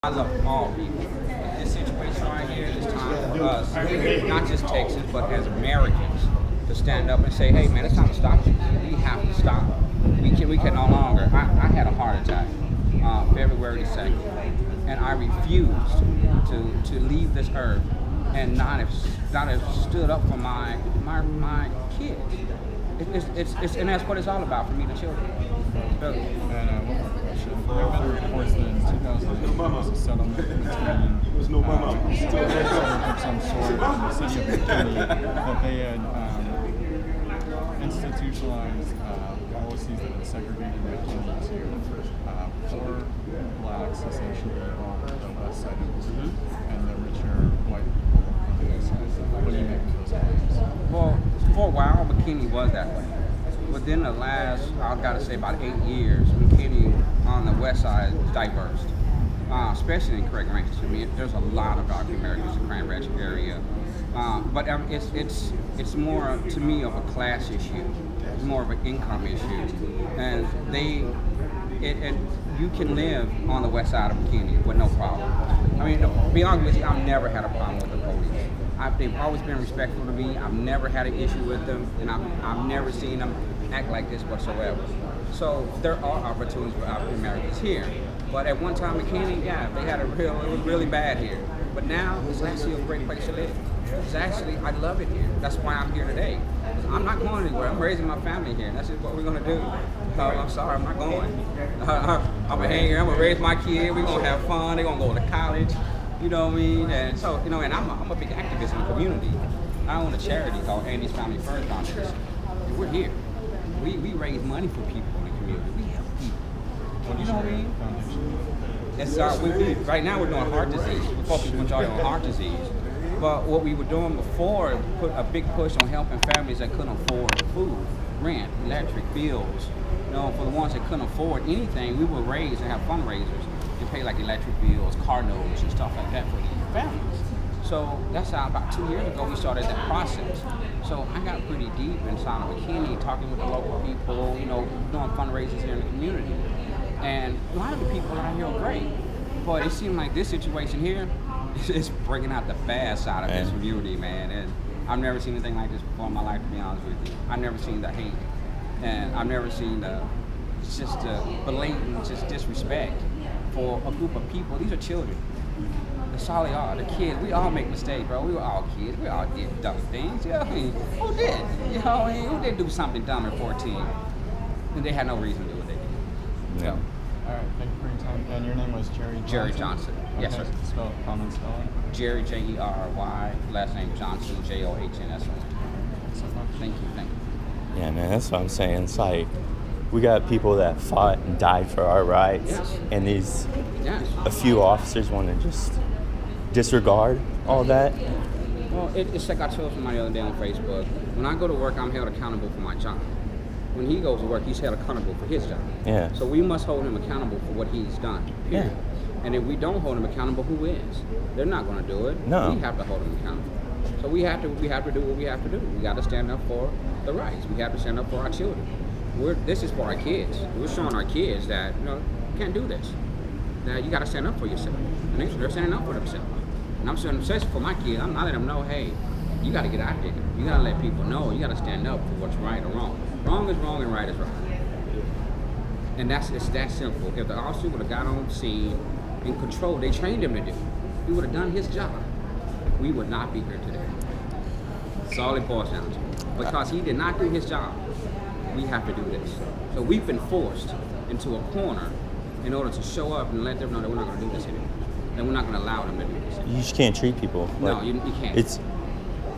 I love all people. This situation right here is time for us, not just Texans, but as Americans, to stand up and say, "Hey, man, it's time to stop this. We have to stop. We can no longer." I had a heart attack February 2nd, and I refused to leave this earth and not have stood up for my kids. And that's what it's all about for me, the children. There have been reports that in 2008 there was a settlement between of some sort in the city of McKinney that they had institutionalized policies that had segregated McKinney to poor blacks essentially on the west side of the city and the richer white people on the east side. What do you make of those claims? Well, for a while, McKinney was that way. Within the last, I've got to say, about 8 years, McKinney on the west side is diverse, especially in Craig Ranch. I mean, there's a lot of African Americans in Craig Ranch area, but it's more to me of a class issue. It's more of an income issue, and you can live on the west side of McKinney with no problem. I mean, to be honest with you, I've never had a problem with the police. They've always been respectful to me. I've never had an issue with them, and I've never seen them act like this whatsoever. So there are opportunities for African Americans here. But at one time, McKinney, it was really bad here. But now it's actually a great place to live. I love it here. That's why I'm here today. I'm not going anywhere. I'm raising my family here. That's just what we're gonna do. I'm sorry, I'm not going. I'm gonna hang here. I'm gonna raise my kid. We're gonna have fun. They're gonna go to college. You know what I mean? And so, and I'm a big activist in the community. I own a charity called Andy's Family First Foundation. And we're here. We raise money for people in the community. We help people. You know what I mean? It's right now we're doing heart disease. We focus majority on heart disease. But what we were doing before, put a big push on helping families that couldn't afford food, rent, electric bills. For the ones that couldn't afford anything, we would raise and have fundraisers and pay like electric bills, car notes, and stuff like that for these families. So that's how about 2 years ago we started that process. So I got pretty deep inside of McKinney, talking with the local people, doing fundraisers here in the community. And a lot of the people out here are great, but it seemed like this situation here is bringing out the bad side of this community, man. And I've never seen anything like this before in my life, to be honest with you. I've never seen the hate, and I've never seen the blatant disrespect for a group of people. These are children. That's all they are. The kids. We all make mistakes, bro. We were all kids. We all did dumb things. You know what I mean? Who did? You know what I mean? Who did do something dumb at 14? And they had no reason to do what they did. Yeah. All right. Thank you for your time. And your name was Jerry Johnson? Jerry Johnson. Okay. Yes, sir. Common spelling? Jerry, Jerry, last name Johnson, Johnsson. Thank you. Yeah, man, that's what I'm saying. It's like we got people that fought and died for our rights, and a few officers want to just disregard all that. Well, it's like I told somebody the other day on Facebook. When I go to work, I'm held accountable for my job. When he goes to work, he's held accountable for his job. Yeah. So we must hold him accountable for what he's done. Period. Yeah. And if we don't hold him accountable, who is? They're not going to do it. No. We have to hold him accountable. So we have to do what we have to do. We got to stand up for the rights. We have to stand up for our children. This is for our kids. We're showing our kids that you can't do this. That you got to stand up for yourself. And they're standing up for themselves. And I'm saying, especially for my kids, I'm not letting them know, hey, you got to get out there. You got to let people know. You got to stand up for what's right or wrong. Wrong is wrong and right is right. And it's that simple. If the officer would have got on scene in control, they trained him to do. He would have done his job. We would not be here today. That's all it boils down to. Because he did not do his job, we have to do this. So we've been forced into a corner in order to show up and let them know that we're not going to do this anymore. That we're not going to allow them to do this anymore. You just can't treat people. No, you can't.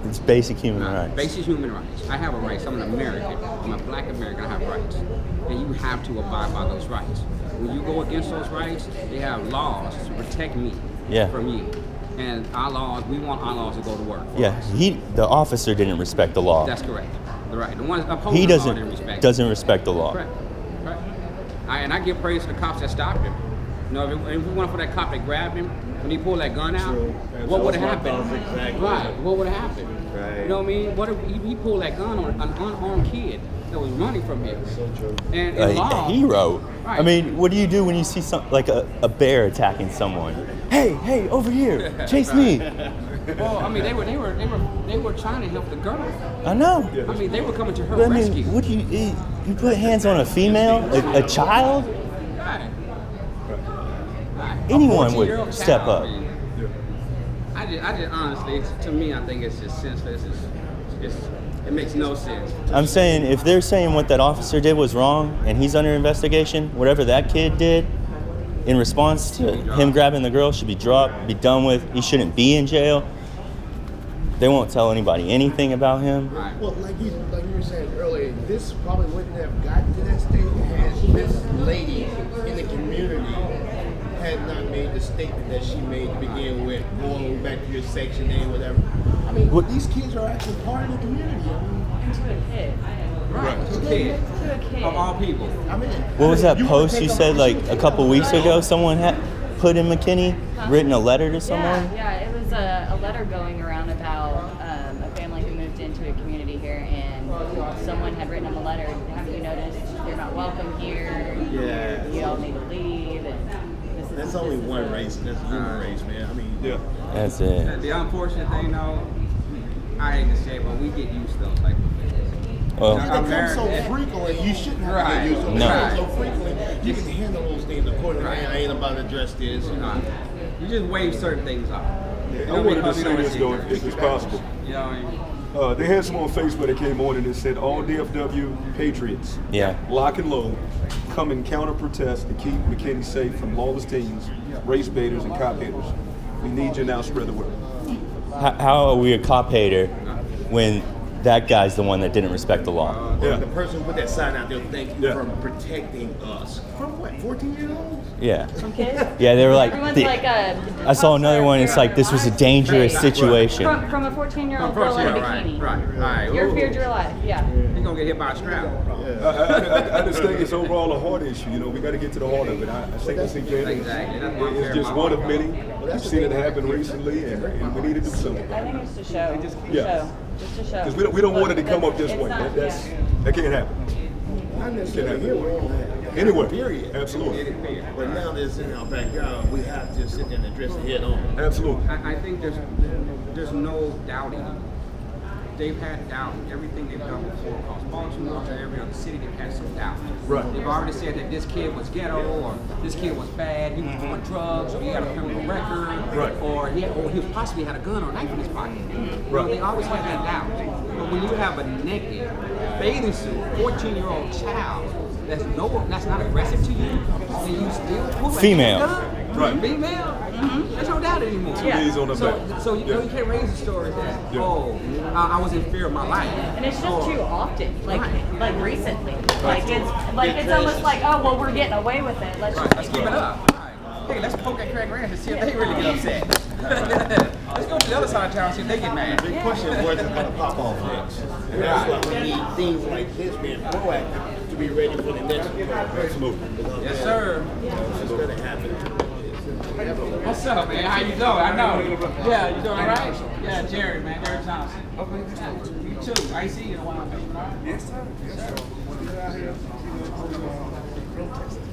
It's basic human rights. Basic human rights. I have a right. I'm an American. I'm a black American. I have rights. And you have to abide by those rights. When you go against those rights, they have laws to protect me from you. And our laws, we want our laws to go to work. The officer didn't respect the law. That's correct. Right. The ones upholding the law didn't respect doesn't respect the law. Correct. And I give praise to the cops that stopped him. No, if we went for that cop that grabbed him when he pulled that gun out, True. what would That's have my happened? thoughts, exactly. Right. What would have happened? Right. You know what I mean? What if he pulled that gun on an unarmed kid that was running from him? So true. And A in law, hero. Right. I mean, what do you do when you see like a bear attacking someone? Hey, over here, chase me. Well, I mean, they were trying to help the girl. I know. I mean, they were coming to her But I rescue. mean, what do you put hands on a female, a child? Right. Anyone 14-year-old would step child, up. I mean, I just honestly, to me, I think it's just senseless. It makes no sense. I'm saying if they're saying what that officer did was wrong and he's under investigation, whatever that kid did in response to him grabbing the girl should be dropped, be done with. He shouldn't be in jail. They won't tell anybody anything about him. Right. Well, like you were saying earlier, this probably wouldn't have gotten to that state had this lady in the community had not made the statement that she made to begin with, going back to your Section 8, whatever. I mean, these kids are actually part of the community. To a kid. Right. To a kid. To a kid. Of all people. I mean, What was that you post wanna you take said a like person- a couple weeks ago? Someone had put in McKinney, written a letter to someone? Yeah, it was a letter going around about a family who moved into a community here, and someone had written them a letter. Have you noticed they're not welcome here? Yeah. You all need to leave. And this is, That's only this is one the- race, and that's the human race, man. I mean, Yeah. That's it. The unfortunate thing, though, I hate to say it, but we get used to those type of things. Well, they come America- so frequently, you shouldn't have Right. to get used to them. No. They come so frequently, you can handle those things accordingly. Right. I ain't about to address this. You just wave certain things off. I wanted to say this though, if it's possible. You know what I mean? They had some on Facebook that came on and it said all DFW patriots, yeah. lock and load, come and counter protest to keep McKinney safe from lawless teens, race baiters, and cop haters. We need you now. Spread the word. How are we a cop hater when that guy's the one that didn't respect the law? Yeah. The person who put that sign out there, thank you Yeah. for protecting us. From what, 14-year-olds? Yeah. From kids? Yeah, they were like, Everyone's the- like I saw another one. It's like this was a dangerous situation. From a 14-year-old girl in a bikini. Right. You're Ooh. feared your life. Yeah. You're gonna get hit by a strap. I just think it's overall a heart issue. You know, we got to get to the heart of it. I think it's Exactly. That's why I'm It's very just one of many. We've seen it happen recently, and we need to do something. I think it's to show. Yeah. Just to show. Because we don't want it to come up this It's way. not- That can't happen. Not necessarily here, we don't have Anyway, period. absolutely, But now that it's in our backyard, we have to sit there and address it head on. absolutely. I think there's no doubting. They've had doubt in everything they've done before. Across Baltimore and every other city, they've had some doubt. Right. They've already said that this kid was ghetto, or this kid was bad, he was doing drugs, or he had a criminal record, Right. or he possibly had a gun or a knife in his pocket. Right. They always had that doubt. But when you have a naked, bathing suit, 14-year-old child that's not aggressive to you, and you still pull a Female. gun, Right. Female. There's no doubt anymore. Yeah. Knees on the back. So you know you can't raise the story that I was in fear of my life. And it's just too often, like recently. Right. Like it's almost like, oh well, we're getting away with it. Let's Right, let's just keep it up. Right. Hey, let's poke at Craig Ranch and see if they really get upset. Let's go to the other side of town and see if they get mad. The question is where's it going to pop off next? And that's why we need things like this being proactive to be ready for the next one. Absolutely. Yes, sir. It's going to happen. What's up, man? How you doing? I know. Yeah, you doing all right? Yeah, Jerry, man. Jerry Johnson. You too. I see you in a while, man. Yes, sir. Yes, sir.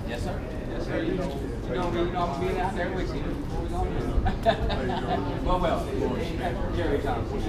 Yes, sir. Yes, sir. You know I'm being out there with you. What we gonna do? Well. Jerry Johnson.